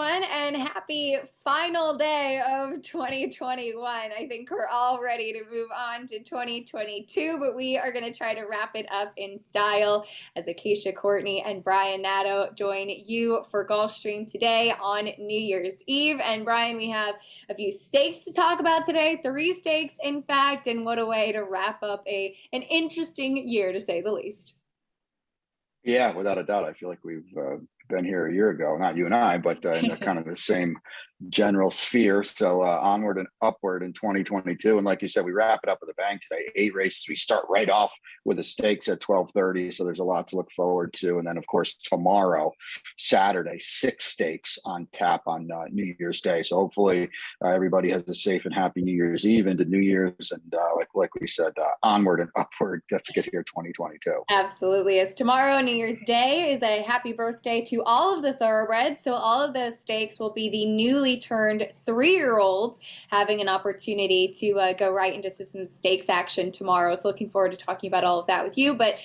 And happy final day of 2021. I think we're all ready to move on to 2022, but we are going to try to wrap it up in style as Acacia Courtney and Brian Nato join you for Gulfstream today on New Year's Eve. And Brian, we have a few stakes to talk about today, 3 stakes in fact, and what a way to wrap up an interesting year to say the least. Yeah, without a doubt. I feel like we've been here a year ago, not you and I, but in the kind of the same general sphere. So onward and upward in 2022. And like you said, we wrap it up with a bang today. 8 races. We start right off with the stakes at 12:30. So there's a lot to look forward to. And then, of course, tomorrow, Saturday, 6 stakes on tap on New Year's Day. So hopefully everybody has a safe and happy New Year's Eve into New Year's. And like we said, onward and upward. Let's get here 2022. Absolutely. As tomorrow, New Year's Day, is a happy birthday to all of the thoroughbreds. So all of those stakes will be the newly turned 3-year-olds having an opportunity to go right into some stakes action tomorrow. So looking forward to talking about all of that with you. But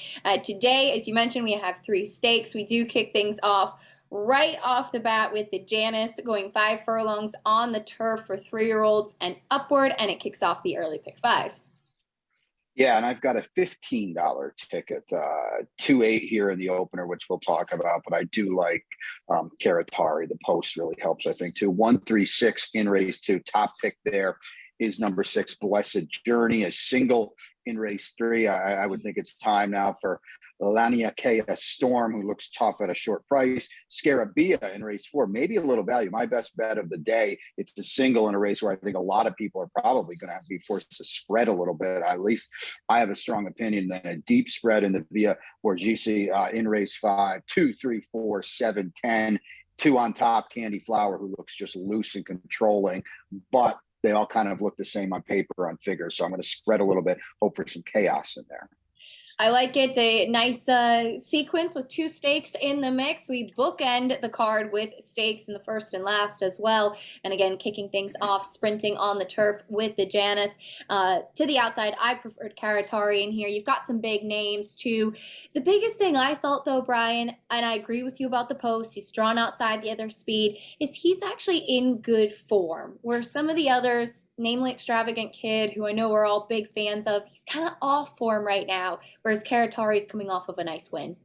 today, as you mentioned, we have 3 stakes. We do kick things off right off the bat with the Janus going 5 furlongs on the turf for 3-year-olds and upward, and it kicks off the early pick 5. Yeah, and I've got a $15 ticket, 2-8 here in the opener, which we'll talk about. But I do like Karatari. The post really helps, I think, too. 136 in race 2, top pick there is number 6, Blessed Journey, a single in race 3. I would think it's time now for Lania Kea Storm, who looks tough at a short price. Scarabia in race 4, maybe a little value. My best bet of the day. It's a single in a race where I think a lot of people are probably going to have to be forced to spread a little bit. At least I have a strong opinion that a deep spread in the Via Borghese in race 5, 2, 3, 4, 7, 10. 2 on top, Candy Flower, who looks just loose and controlling, but they all kind of look the same on paper, on figures. So I'm going to spread a little bit, hope for some chaos in there. I like it. A nice sequence with 2 stakes in the mix. We bookend the card with stakes in the first and last as well. And again, kicking things off, sprinting on the turf with the Janus. To the outside, I preferred Karatari in here. You've got some big names too. The biggest thing I felt though, Brian, and I agree with you about the post, he's drawn outside the other speed, is he's actually in good form. Where some of the others, namely Extravagant Kid, who I know we're all big fans of, he's kind of off form right now. Whereas Karatari is coming off of a nice win.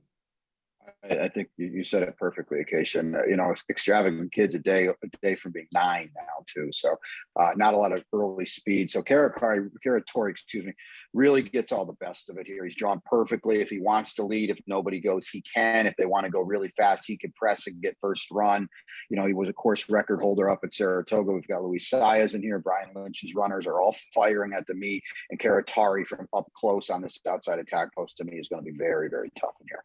I think you said it perfectly, Acacia. And, Extravagant Kid's a day from being 9 now too. So not a lot of early speed. So Karatari, really gets all the best of it here. He's drawn perfectly. If he wants to lead, if nobody goes, he can. If they want to go really fast, he can press and get first run. He was a course record holder up at Saratoga. We've got Luis Saez in here. Brian Lynch's runners are all firing at the meet. And Karatari from up close on this outside attack post to me is going to be very, very tough in here.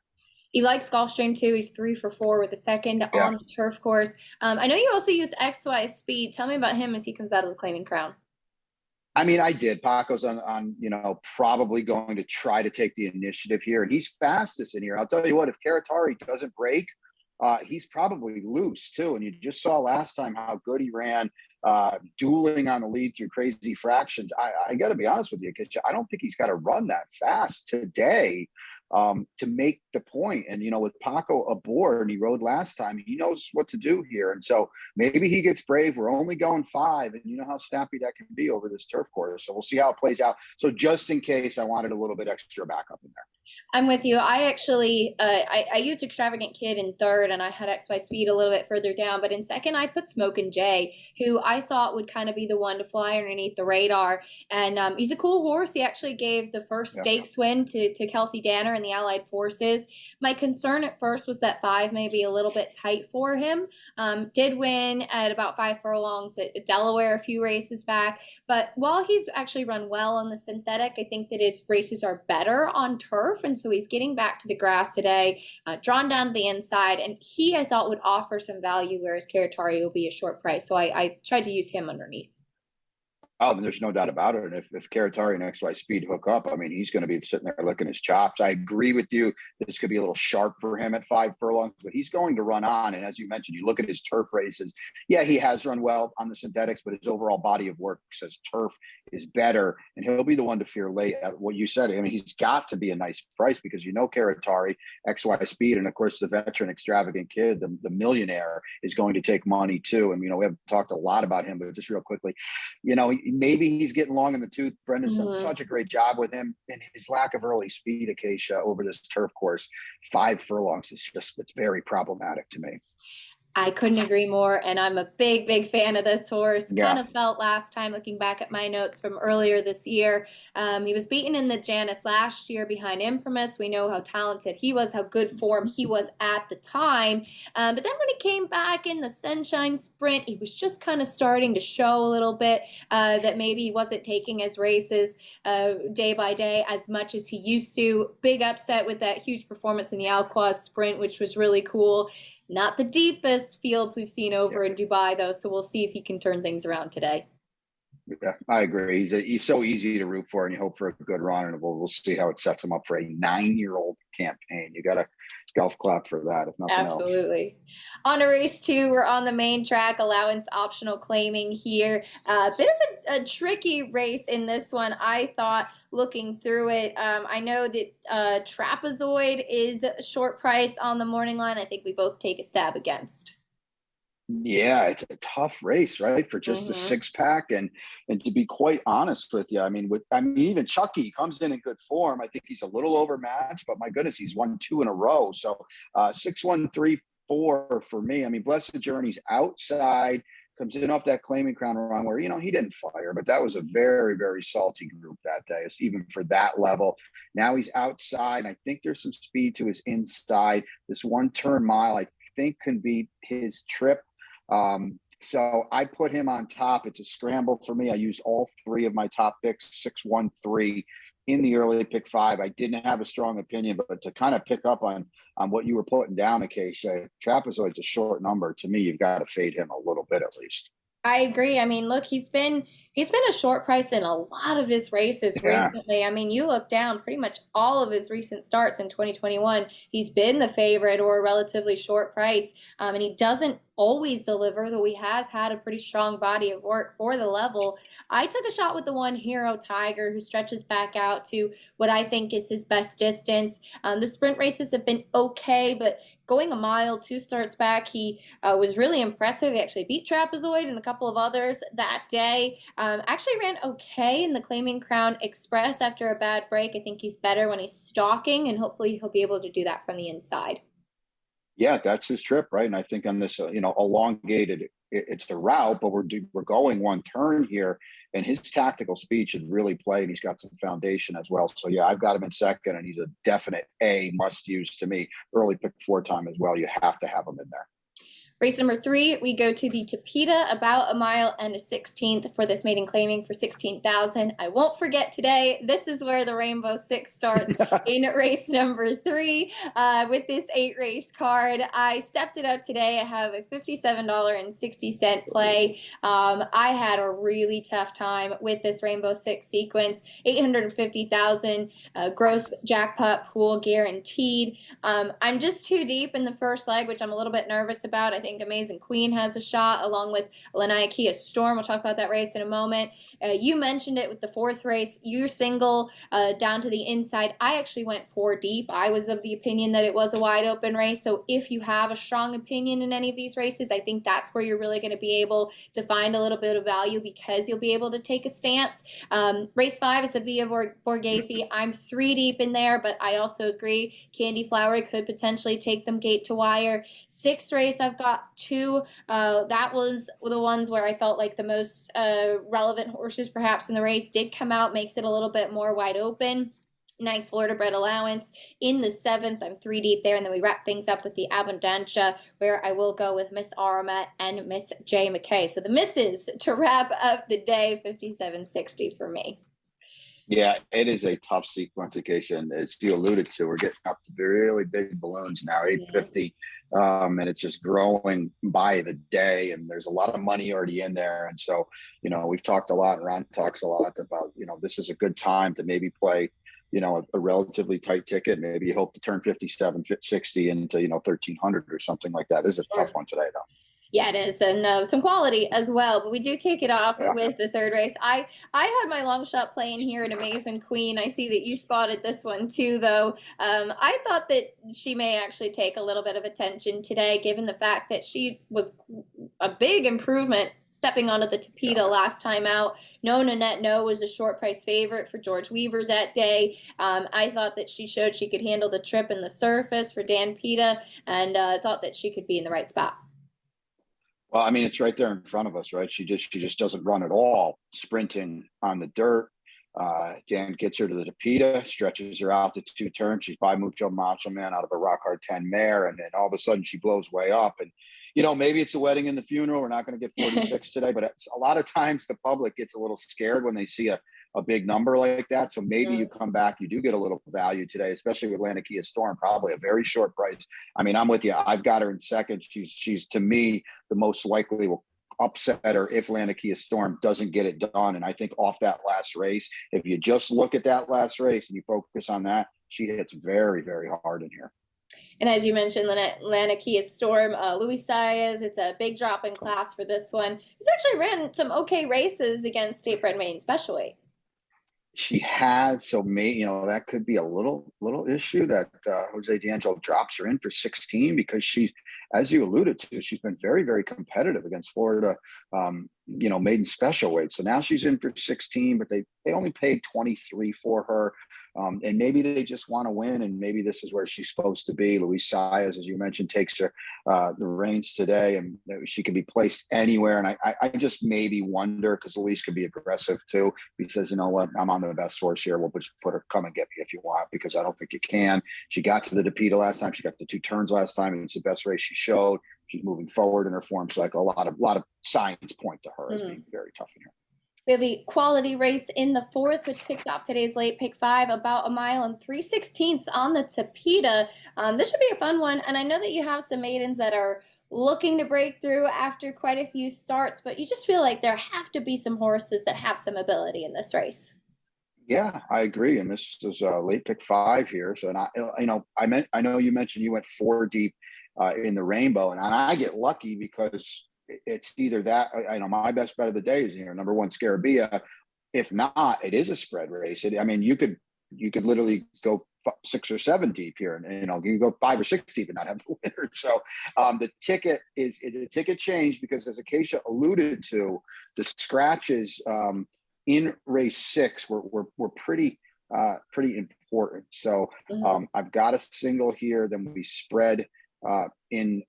He likes Gulfstream too. He's 3 for 4 with a second on the turf course. I know you also used XY Speed. Tell me about him as he comes out of the Claiming Crown. I mean, I did. Paco's on probably going to try to take the initiative here. And he's fastest in here. I'll tell you what, if Karatari doesn't break, he's probably loose too. And you just saw last time how good he ran, dueling on the lead through crazy fractions. I got to be honest with you, I don't think he's got to run that fast today to make the point. And, with Paco aboard, and he rode last time, he knows what to do here. And so maybe he gets brave. We're only going 5, and you know how snappy that can be over this turf course. So we'll see how it plays out. So just in case, I wanted a little bit extra backup in there. I'm with you. I actually, I used Extravagant Kid in 3rd, and I had XY Speed a little bit further down. But in 2nd, I put Smokin' Jay, who I thought would kind of be the one to fly underneath the radar. And he's a cool horse. He actually gave the first stakes win to Kelsey Danner and the Allied Forces. My concern at first was that 5 may be a little bit tight for him. Did win at about 5 furlongs at Delaware a few races back. But while he's actually run well on the synthetic, I think that his races are better on turf. And so he's getting back to the grass today, drawn down to the inside. And he, I thought, would offer some value, whereas Karatari will be a short price. So I tried to use him underneath. Oh, there's no doubt about it. And if Caratari and XY Speed hook up, I mean, he's going to be sitting there licking his chops. I agree with you. This could be a little sharp for him at 5 furlongs, but he's going to run on. And as you mentioned, you look at his turf races. Yeah, he has run well on the synthetics, but his overall body of work says turf is better. And he'll be the one to fear late. What you said, I mean, he's got to be a nice price because Caratari, XY Speed, and of course, the veteran extravagant kid, the millionaire, is going to take money too. And, we haven't talked a lot about him, but just real quickly, maybe he's getting long in the tooth. Brendan's done Mhm. such a great job with him, and his lack of early speed, Acacia, over this turf course, 5 furlongs it's very problematic to me. I couldn't agree more, and I'm a big, big fan of this horse. Kind Yeah, of felt last time, looking back at my notes from earlier this year, he was beaten in the Janus last year behind Imprimis. We know how talented he was, how good form he was at the time. But then when he came back in the Sunshine Sprint, he was just kind of starting to show a little bit that maybe he wasn't taking his races day by day as much as he used to. Big upset with that huge performance in the Alquaz Sprint, which was really cool. Not the deepest fields we've seen yeah, over in Dubai, though, so we'll see if he can turn things around today. yeah. I agree. He's so easy to root for, and you hope for a good run, and we'll see how it sets him up for a 9-year-old campaign. You got to golf clap for that, if nothing else. Absolutely. On to race two, we're on the main track, allowance optional claiming here. Bit of a tricky race in this one, I thought, looking through it. I know that Trapezoid is short price on the morning line. I think we both take a stab against. Yeah, it's a tough race, right? For just a Mm-hmm. 6 pack. And to be quite honest with you, even Chucky comes in good form. I think he's a little overmatched, but my goodness, he's won 2 in a row. So 6-1-3-4 for me. I mean, Blessed Journey's outside, comes in off that claiming crown run where, he didn't fire, but that was a very, very salty group that day, even for that level. Now he's outside. I think there's some speed to his inside. This 1 turn mile, I think, can be his trip. So I put him on top. It's a scramble for me. I used all 3 of my top picks, 6-1-3 in the early pick 5. I didn't have a strong opinion, but to kind of pick up on what you were putting down, Acacia, Trapezoid's a short number. To me, you've got to fade him a little bit at least. I agree. I mean, look, he's been a short price in a lot of his races Yeah. recently. I mean, you look down pretty much all of his recent starts in 2021. He's been the favorite or a relatively short price, and he doesn't always deliver, though he has had a pretty strong body of work for the level. I took a shot with the one Hero Tiger, who stretches back out to what I think is his best distance. The sprint races have been okay, but going a mile, 2 starts back, he was really impressive. He actually beat Trapezoid and a couple of others that day. Actually ran okay in the Claiming Crown Express after a bad break. I think he's better when he's stalking, and hopefully he'll be able to do that from the inside. Yeah, that's his trip, right? And I think on this, elongated, it's the route, but we're going 1 turn here, and his tactical speed should really play, and he's got some foundation as well. So yeah, I've got him in second, and he's a definite A must use to me. Early pick 4 time as well. You have to have him in there. Race number 3, we go to the Tapeta, about a mile and a 16th for this maiden claiming for 16,000. I won't forget today, this is where the Rainbow Six starts in race number 3. With this 8-race card, I stepped it up today. I have a $57.60 play. I had a really tough time with this Rainbow Six sequence. 850,000 gross jackpot pool guaranteed. I'm just too deep in the first leg, which I'm a little bit nervous about. I think Amazing Queen has a shot along with Lanaikia Storm. We'll talk about that race in a moment. You mentioned it with the 4th race. You're single down to the inside. I actually went 4 deep. I was of the opinion that it was a wide open race. So if you have a strong opinion in any of these races, I think that's where you're really going to be able to find a little bit of value because you'll be able to take a stance. Race 5 is the Via Borghese. I'm 3 deep in there, but I also agree Candy Flower could potentially take them gate to wire. 6th race, I've got 2. That was the ones where I felt like the most relevant horses perhaps in the race did come out, makes it a little bit more wide open. Nice Florida bred allowance. In the 7th, I'm 3 deep there, and then we wrap things up with the Abundancia, where I will go with Miss Aramet and Miss J. McKay. So the misses to wrap up the day, 57.60 for me. Yeah, it is a tough sequence occasion. As you alluded to, we're getting up to really big balloons now, Yeah. 850. And it's just growing by the day. And there's a lot of money already in there. And so, we've talked a lot, and Ron talks a lot about, this is a good time to maybe play, a relatively tight ticket. Maybe you hope to turn 57, 60 into, 1300 or something like that. This is a tough Sure. one today, though. Yeah, it is, and some quality as well. But we do kick it off Yeah. with the third race. I had my long shot playing here in Amazing Queen. I see that you spotted this one too, though. I thought that she may actually take a little bit of attention today, given the fact that she was a big improvement stepping onto the Yeah. Tapeta last time out. No Nanette No was a short price favorite for George Weaver that day. I thought that she showed she could handle the trip and the surface for Dan Pita, and thought that she could be in the right spot. Well, I mean, it's right there in front of us, right? She just doesn't run at all, sprinting on the dirt. Dan gets her to the Tapeta, stretches her out to 2 turns. She's by Macho Man out of a Rock Hard 10 mare, and then all of a sudden she blows way up. And maybe it's a wedding and the funeral. We're not going to get 46 today, but a lot of times the public gets a little scared when they see a big number like that. So maybe you come back, you do get a little value today, especially with Lanikia Storm, probably a very short price. I mean, I'm with you. I've got her in second. She's to me the most likely will upset her if Lanikia Storm doesn't get it done. And I think off that last race, if you just look at that last race and you focus on that, she hits very, very hard in here. And as you mentioned, Lanikia Storm, Luis Saez, it's a big drop in class for this one. He's actually ran some okay races against State Bred Maine Special Weight. She has, so that could be a little issue that Jose D'Angelo drops her in for 16, because she's, as you alluded to, she's been very, very competitive against Florida, maiden special weight. So now she's in for 16, but they only paid 23 for her. And maybe they just want to win, and maybe this is where she's supposed to be. Luis Saez, as you mentioned, takes her the reins today, and she can be placed anywhere. And I just maybe wonder, because Luis could be aggressive too. He says, you know what, I'm on the best horse here. We'll just put her, come and get me if you want, because I don't think you can. She got to the Tapeta last time. She got the 2 turns last time, and it's the best race she showed. She's moving forward in her form cycle. A lot of signs point to her as being very tough in here. We have a quality race in the fourth, which kicked off today's late pick 5, about 1 mile and 3/16 on the Tapeta. This should be a fun one, and I know that you have some maidens that are looking to break through after quite a few starts, but you just feel like there have to be some horses that have some ability in this race. Yeah, I agree. And this is a late pick 5 here. So, and I know you mentioned you went 4 deep in the rainbow, and I get lucky because it's either that, my best bet of the day is number 1 Scarabia. If not, it is a spread race. I mean, you could literally go 6 or 7 deep here, and you can go 5 or 6 deep and not have the winner. So the ticket changed because, as Acacia alluded to, the scratches in race 6 were pretty important. So I've got a single here. Then we spread in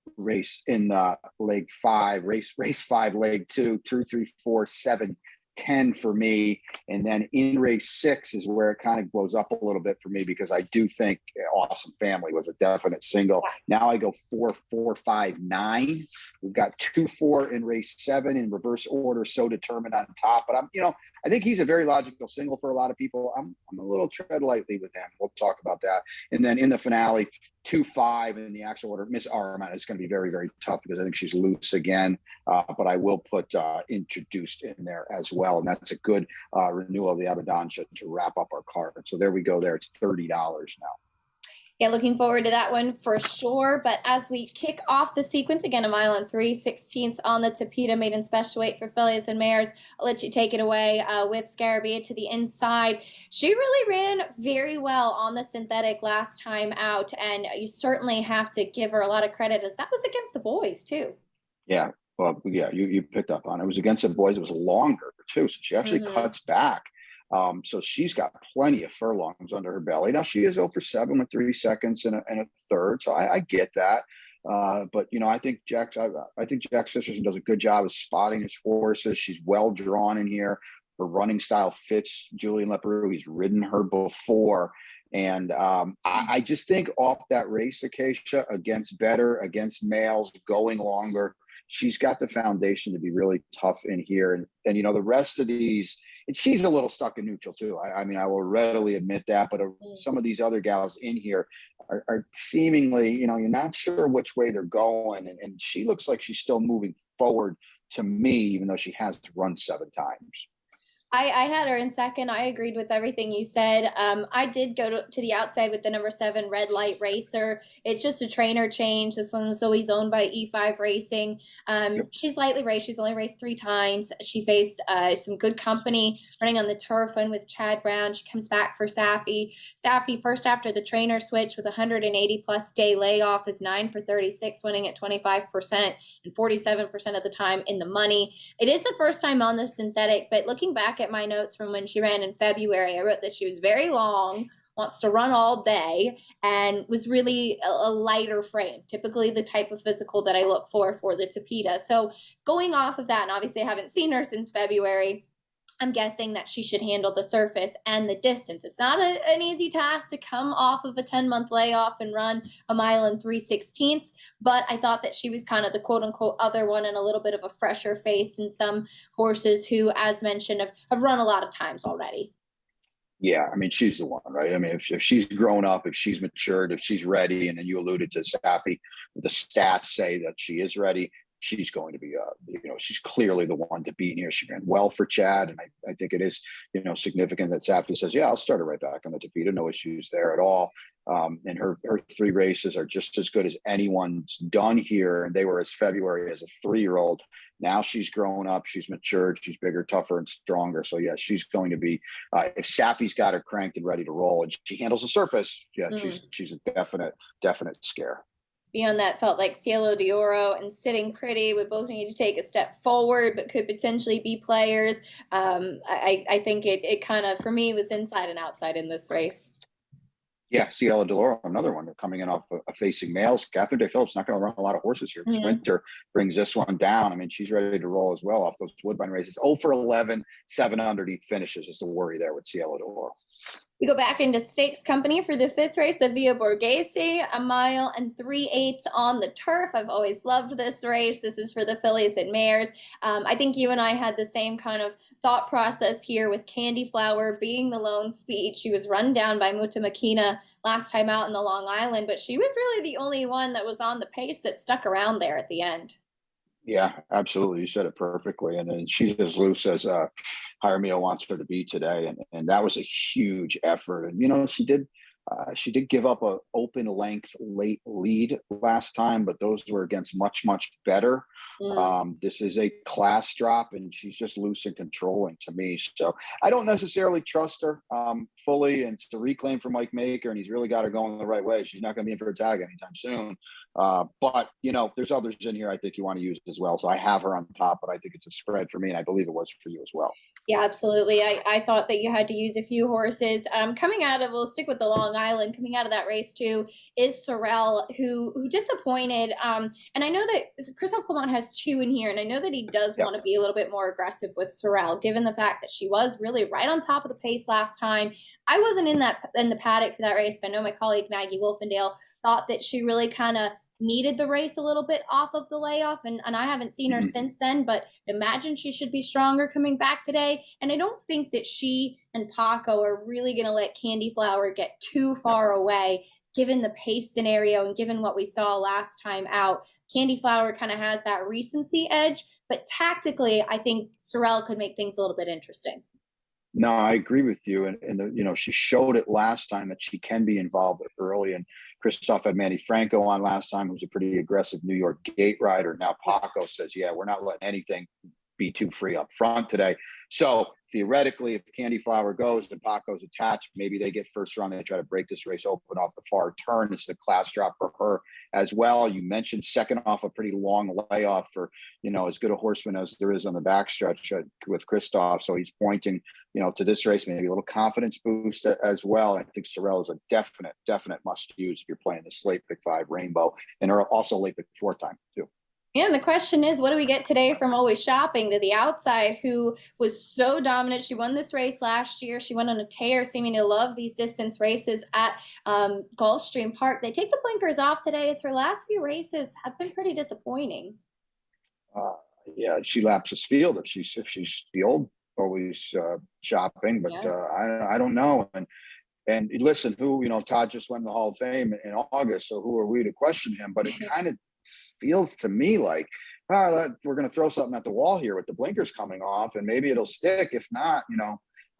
leg 5, race 5, leg 2, 2, 3, 4, 7, 10 for me. And then in race 6 is where it kind of blows up a little bit for me, because I do think Awesome Family was a definite single. Now I go 4, 4, 5, 9. We've got 2, 4 in race 7 in reverse order. So Determined on top, but I think he's a very logical single for a lot of people. I'm a little tread lightly with him. We'll talk about that. And then in the finale, 2, 5 in the actual order. Miss Armand is going to be very, very tough because I think she's loose again. But I will put Introduced in there as well. And that's a good renewal of the Abadanza to wrap up our card. So there we go there. It's $30 now. Yeah, looking forward to that one for sure. But as we kick off the sequence, again, 1 mile and 3/16 on the Tapeta maiden special weight for fillies and mares. I'll let you take it away with Scarabia to the inside. She really ran very well on the synthetic last time out, and you certainly have to give her a lot of credit, as that was against the boys too. Yeah, well, yeah, you picked up on it. It was against the boys. It was longer too, so she actually cuts back. So she's got plenty of furlongs under her belly. Now she is 0 for 7 with 3 seconds and a third. So I get that. But I think Jack Sisterson does a good job of spotting his horses. She's well drawn in here. Her running style fits Julian Leparoux. He's ridden her before. And I just think off that race, Acacia, against males, going longer, she's got the foundation to be really tough in here. And the rest of these, and she's a little stuck in neutral too. I mean, I will readily admit that. But some of these other gals in here are seemingly, you're not sure which way they're going, and she looks like she's still moving forward to me, even though she has run 7 times. I had her in second. I agreed with everything you said. I did go to the outside with the number 7 Red Light Racer. It's just a trainer change. This one was always owned by E5 Racing. Yep. She's lightly raced. She's only raced 3 times. She faced some good company running on the turf and with Chad Brown. She comes back for Safi. Safi, first after the trainer switch with 180 plus day layoff, is 9 for 36, winning at 25% and 47% of the time in the money. It is the first time on the synthetic, but looking back at my notes from when she ran in February, I wrote that she was very long, wants to run all day, and was really a lighter frame, typically the type of physical that I look for the Tapeta. So going off of that, and obviously I haven't seen her since February, I'm guessing that she should handle the surface and the distance. It's not an easy task to come off of a 10-month layoff and run a mile in 3/16, but I thought that she was kind of the quote unquote other one and a little bit of a fresher face in some horses who, as mentioned, have run a lot of times already. Yeah, I mean, she's the one, right? I mean, if she's grown up, if she's matured, if she's ready, and then you alluded to Safi, the stats say that she is ready. She's going to be, she's clearly the one to beat here. She ran well for Chad, and I think it is, significant that Safi says, yeah, I'll start her right back on the Tapeta. No issues there at all. And her 3 races are just as good as anyone's done here. And they were as February as a 3-year-old. Now she's grown up, she's matured, she's bigger, tougher, and stronger. So yeah, she's going to be. If Safi's got her cranked and ready to roll, and she handles the surface, yeah, she's a definite scare. Beyond that, felt like Cielo de Oro and Sitting Pretty would both need to take a step forward, but could potentially be players. I think it kind of, for me, was inside and outside in this race. Yeah, Cielo de Oro, another one coming in off facing males. Catherine Day Phillips not going to run a lot of horses here. This winter brings this one down. I mean, she's ready to roll as well off those Woodbine races. 0 for 11, 7 underneath finishes is the worry there with Cielo de Oro. We go back into stakes company for the 5th race, the Via Borghese, a mile and 3/8 on the turf. I've always loved this race. This is for the fillies and mares. I think you and I had the same kind of thought process here with Candy Flower being the lone speed. She was run down by Muta Makina last time out in the Long Island, but she was really the only one that was on the pace that stuck around there at the end. Yeah, absolutely. You said it perfectly. And then she's as loose as Jaramillo wants her to be today. And that was a huge effort. And, she did give up a open length late lead last time, but those were against much, much better. This is a class drop, and she's just loose and controlling to me. So I don't necessarily trust her fully, and to reclaim for Mike Maker, and he's really got her going the right way. She's not going to be in for a tag anytime soon. But there's others in here I think you want to use as well. So I have her on top, but I think it's a spread for me, and I believe it was for you as well. Yeah, absolutely. I thought that you had to use a few horses. We'll stick with the Long Island. Coming out of that race too is Sorrel, who disappointed. And I know that Christophe Clement has 2 in here, and I know that he does want to be a little bit more aggressive with Sorrel, given the fact that she was really right on top of the pace last time. I wasn't in the paddock for that race, but I know my colleague Maggie Wolfendale thought that she really kind of needed the race a little bit off of the layoff, and I haven't seen her since then, but imagine she should be stronger coming back today. And I don't think that she and Paco are really going to let Candy Flower get too far away, given the pace scenario and given what we saw last time out. Candy Flower kind of has that recency edge, but tactically, I think Sorrel could make things a little bit interesting. No, I agree with you. And she showed it last time that she can be involved early. And Christophe had Manny Franco on last time, who's a pretty aggressive New York gate rider. Now Paco says, yeah, we're not letting anything be too free up front today. So theoretically, if Candy Flower goes and Paco's attached, maybe they get first run. They try to break this race open off the far turn. It's a class drop for her as well. You mentioned second off a pretty long layoff for, as good a horseman as there is on the backstretch with Christophe. So he's pointing, to this race, maybe a little confidence boost as well. I think Sorrel is a definite must use if you're playing this late pick 5 Rainbow, and also late pick 4 time too. Yeah, and the question is, what do we get today from Always Shopping to the outside, who was so dominant? She won this race last year. She went on a tear, seeming to love these distance races at Gulfstream Park. They take the blinkers off today. It's her last few races have been pretty disappointing. Yeah, she lapses field if she's the old always shopping, but Yeah. I don't know. And listen, who, Todd just went in the Hall of Fame in August, so who are we to question him? But it kind of feels to me like, we're going to throw something at the wall here with the blinkers coming off, and maybe it'll stick. If not,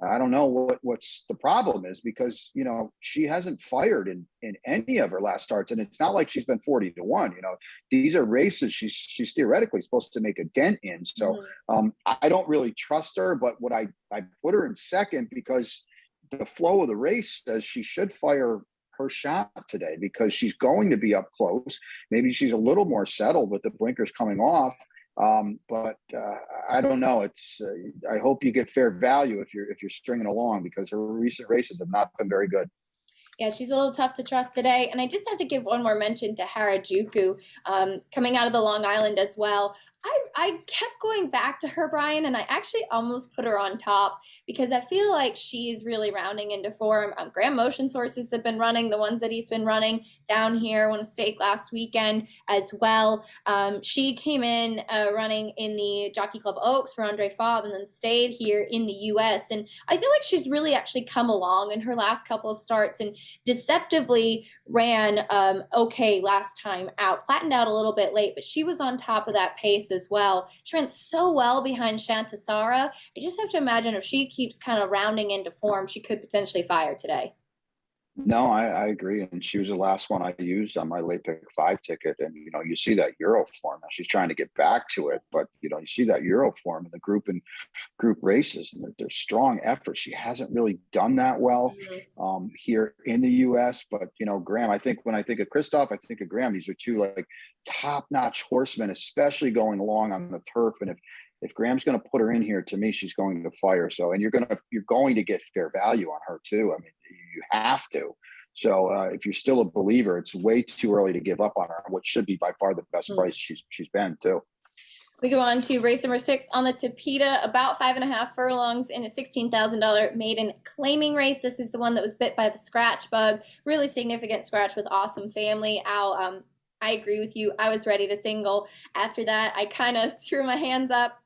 I don't know what's the problem is, because she hasn't fired in any of her last starts, and it's not like she's been 40-1. These are races she's theoretically supposed to make a dent in. So I don't really trust her, but what I put her in second because the flow of the race says she should fire her shot today because she's going to be up close. Maybe she's a little more settled with the blinkers coming off. But I don't know. It's I hope you get fair value if you're stringing along, because her recent races have not been very good. Yeah, she's a little tough to trust today. And I just have to give one more mention to Harajuku, coming out of the Long Island as well. I kept going back to her, Brian, and I actually almost put her on top because I feel like she's really rounding into form. Graham Motion Sources have been running, the ones that he's been running down here, won a stake last weekend as well. She came in running in the Jockey Club Oaks for Andre Faub and then stayed here in the U.S. And I feel like she's really actually come along in her last couple of starts and deceptively ran okay last time out, flattened out a little bit late, but she was on top of that pace as well. She ran so well behind Shantasara. I just have to imagine if she keeps kind of rounding into form, she could potentially fire today. No, I agree. And she was the last one I used on my late pick 5 ticket. And, you see that Euro form. Now she's trying to get back to it, but, you see that Euro form in the group races, and they're strong efforts. She hasn't really done that well here in the U.S. But, Graham, I think when I think of Christoph, I think of Graham. These are two like top-notch horsemen, especially going along on the turf. And if Graham's going to put her in here, to me, she's going to fire. So, and you're going to get fair value on her too. I mean, you have to. So, if you're still a believer, it's way too early to give up on her. What should be by far the best price she's been too. We go on to race number 6 on the Tapeta, about 5.5 furlongs in a $16,000 maiden claiming race. This is the one that was bit by the scratch bug. Really significant scratch with awesome family. Al, I agree with you. I was ready to single. After that, I kind of threw my hands up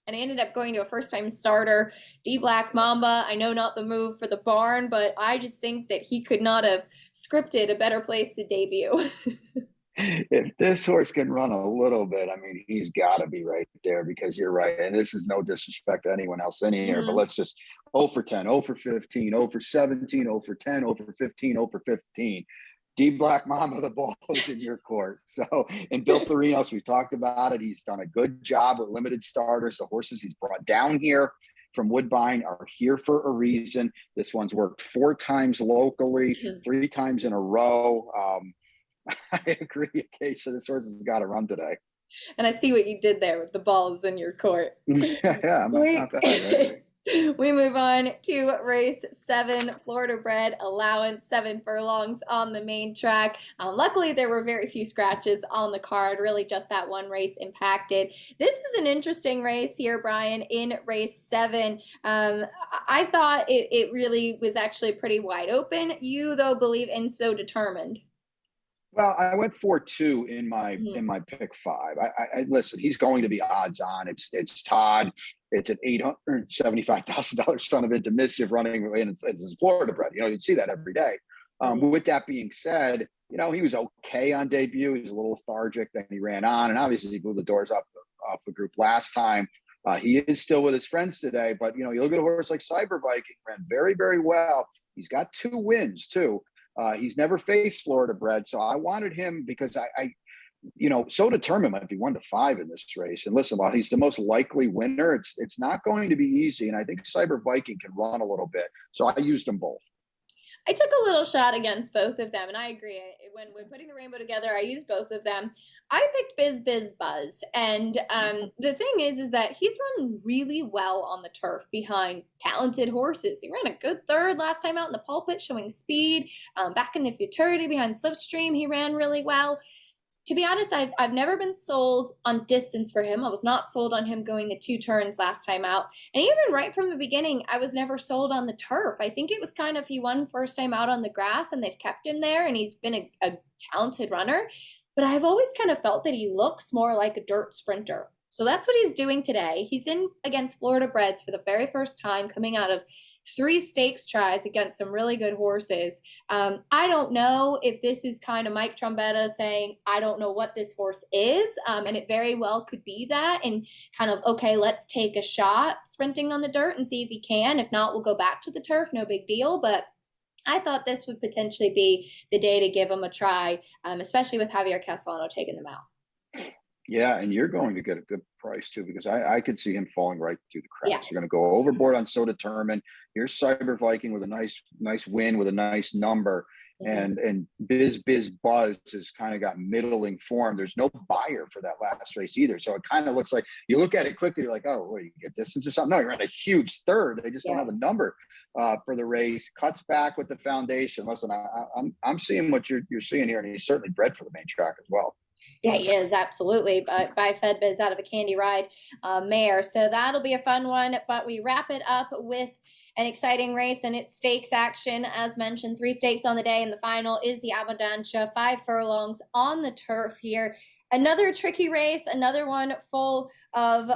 and I ended up going to a first-time starter, D Black Mamba. I know not the move for the barn, but I just think that he could not have scripted a better place to debut. If this horse can run a little bit, I mean, he's got to be right there, because you're right. And this is no disrespect to anyone else in here, but let's just 0 for 10, 0 for 15, 0 for 17, 0 for 10, 0 for 15, 0 for 15. D Black Mama, the ball is in your court. So, and Bill Therinos, we talked about it. He's done a good job with limited starters. The horses he's brought down here from Woodbine are here for a reason. This one's worked 4 times locally, 3 times in a row. I agree, Acacia. This horse has got to run today. And I see what you did there with the balls in your court. Yeah, not bad, right? We move on to race 7, Florida bred allowance, 7 furlongs on the main track. Luckily, there were very few scratches on the card, really just that one race impacted. This is an interesting race here, Brian, in race 7. I thought it really was actually pretty wide open. You, though, believe in So Determined. Well, I went 4-2 in my pick 5. I listen. He's going to be odds on. It's Todd. It's an $875,000 son of into mischief running in his Florida bred. You'd see that every day. With that being said, he was okay on debut. He was a little lethargic. Then he ran on, and obviously he blew the doors off the group last time. He is still with his friends today, but you look at a horse like Cyber Viking, ran very, very well. He's got 2 wins too. He's never faced Florida bred, so I wanted him because I So Determined might be 1 to 5 in this race. And listen, while he's the most likely winner, it's not going to be easy. And I think Cyber Viking can run a little bit, so I used them both. I took a little shot against both of them, and I agree. When putting the rainbow together, I used both of them. I picked Biz Biz Buzz, and the thing is that he's run really well on the turf behind talented horses. He ran a good third last time out in the pulpit, showing speed. Back in the futurity behind Slipstream, he ran really well. To be honest, I've never been sold on distance for him. I was not sold on him going the 2 turns last time out. And even right from the beginning, I was never sold on the turf. I think it was kind of he won first time out on the grass and they've kept him there and he's been a talented runner. But I've always kind of felt that he looks more like a dirt sprinter. So that's what he's doing today. He's in against Florida Breds for the very first time, coming out of three stakes tries against some really good horses. I don't know if this is kind of Mike Trombetta saying, I don't know what this horse is. And it very well could be that. And kind of, okay, let's take a shot sprinting on the dirt and see if he can. If not, we'll go back to the turf. No big deal. But I thought this would potentially be the day to give him a try, especially with Javier Castellano taking them out. Yeah, and you're going to get a good price too, because I could see him falling right through the cracks. Yeah. You're going to go overboard on So Determined. Here's Cyber Viking with a nice win with a nice number. Mm-hmm. And Biz Buzz has kind of got middling form. There's no buyer for that last race either. So it kind of looks like, you look at it quickly, you're like, oh, what, you get distance or something? No, you're on a huge third. They just don't have a number for the race. Cuts back with the foundation. Listen, I'm seeing what you're seeing here, and he's certainly bred for the main track as well. Yeah, he is, absolutely. But by Fedbiz out of a Candy Ride mare. So that'll be a fun one. But we wrap it up with an exciting race, and it's stakes action. As mentioned, 3 stakes on the day, and the final is the Abundancia, 5 furlongs on the turf here. Another tricky race, another one full of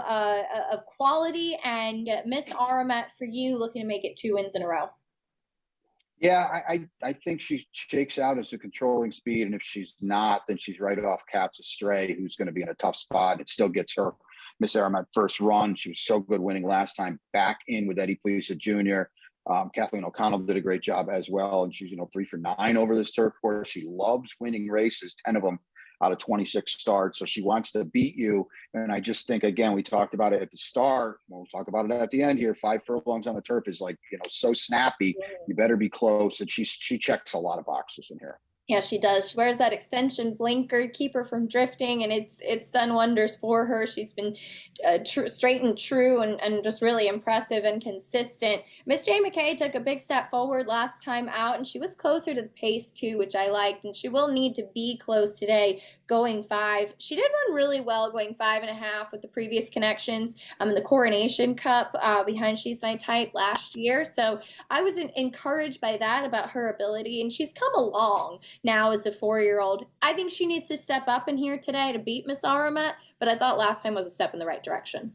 quality, and Miss Aramet for you, looking to make it 2 wins in a row. Yeah, I think she shakes out as a controlling speed, and if she's not, then she's right off Cat's Astray, who's going to be in a tough spot. It still gets her Miss Aramet first run. She was so good winning last time, back in with Eddie Puisa Jr. Kathleen O'Connell did a great job as well, and she's 3 for 9 over this turf course. She loves winning races, 10 of them out of 26 starts. So she wants to beat you. And I just think, again, we talked about it at the start. We'll talk about it at the end here. 5 furlongs on the turf is like, so snappy. You better be close. And she checks a lot of boxes in here. Yeah, she does. She wears that extension blinker, keep her from drifting, and it's done wonders for her. She's been straight and true and just really impressive and consistent. Miss J. McKay took a big step forward last time out, and she was closer to the pace too, which I liked, and she will need to be close today going 5. She did run really well going 5.5 with the previous connections in the Coronation Cup behind She's My Type last year. So I was encouraged by that about her ability, and she's come along now as a 4-year-old. I think she needs to step up in here today to beat Miss Aramet, but I thought last time was a step in the right direction.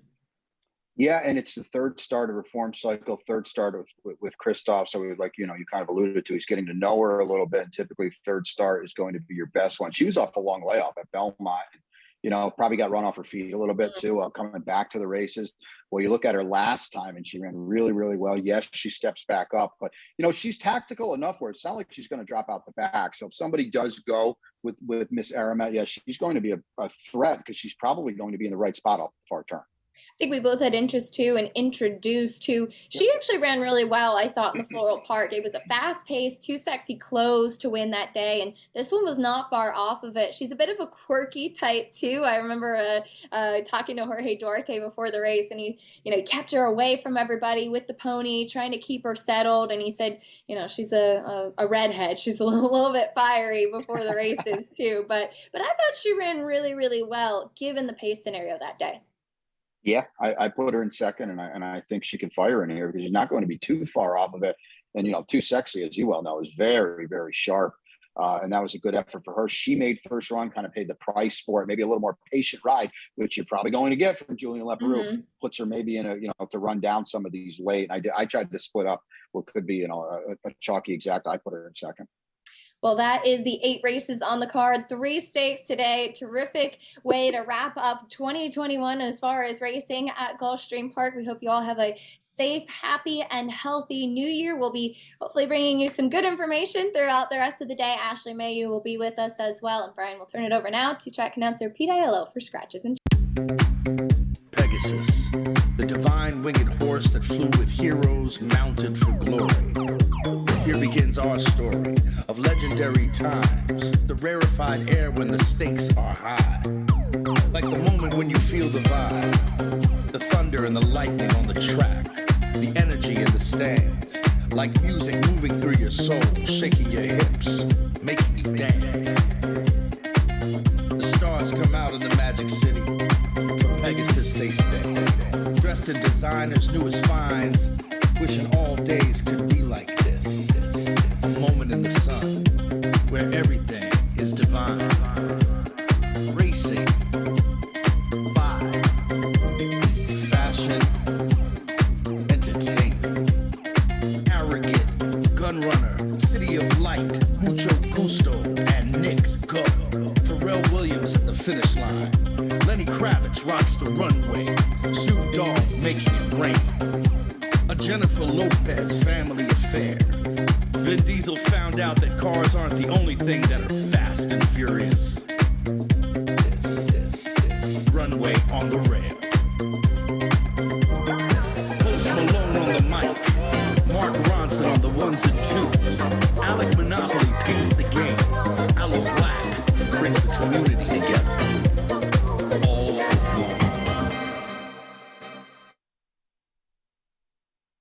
Yeah, and it's the 3rd start of her form cycle, 3rd start with Kristoff. So like, you kind of alluded to, he's getting to know her a little bit. And typically 3rd start is going to be your best one. She was off a long layoff at Belmont. Probably got run off her feet a little bit too, coming back to the races. Well, you look at her last time and she ran really, really well. Yes, she steps back up, but she's tactical enough where it's not like she's going to drop out the back. So if somebody does go with Miss Aramet, yeah, she's going to be a threat, because she's probably going to be in the right spot off the far turn. I think we both had interest too and introduced to. She actually ran really well, I thought, in the Floral Park. It was a fast pace, 2 sexy close to win that day, and this one was not far off of it. She's a bit of a quirky type too. I remember talking to Jorge Duarte before the race, and he kept her away from everybody with the pony, trying to keep her settled, and he said, she's a redhead. She's a little bit fiery before the races too, but I thought she ran really, really well given the pace scenario that day. Yeah, I put her in second, and I think she can fire in here, because she's not going to be too far off of it. And, Too Sexy, as you well know, is very, very sharp. And that was a good effort for her. She made first run, kind of paid the price for it. Maybe a little more patient ride, which you're probably going to get from Julian Leparoux. Mm-hmm. Puts her maybe in to run down some of these late. I tried to split up what could be, a chalky exact. I put her in second. Well, that is the 8 races on the card, 3 stakes today. Terrific way to wrap up 2021 as far as racing at Gulfstream Park. We hope you all have a safe, happy, and healthy new year. We'll be hopefully bringing you some good information throughout the rest of the day. Ashley Mayu will be with us as well. And Brian will turn it over now to track announcer Pete Aiello for Scratches and Pegasus, the divine winged horse that flew with heroes mounted for glory. Here begins our story of legendary times, the rarefied air when the stakes are high. Like the moment when you feel the vibe, the thunder and the lightning on the track, the energy in the stands, like music moving through your soul, shaking your hips, making you dance. The stars come out in the magic city, for Pegasus they stay, dressed in designers' newest finds, wishing all days could be like this. A moment in the sun, where everything is divine. Racing, vibe, Passion, entertainment. Arrogant, gun runner, City of Light, Mucho Gusto, and Nick's Go. Pharrell Williams at the finish line. Lenny Kravitz rocks the runway. Snoop Dogg making it rain. A Jennifer Lopez family affair. Vin Diesel found out that cars aren't the only thing that are fast and furious. This runway on the red.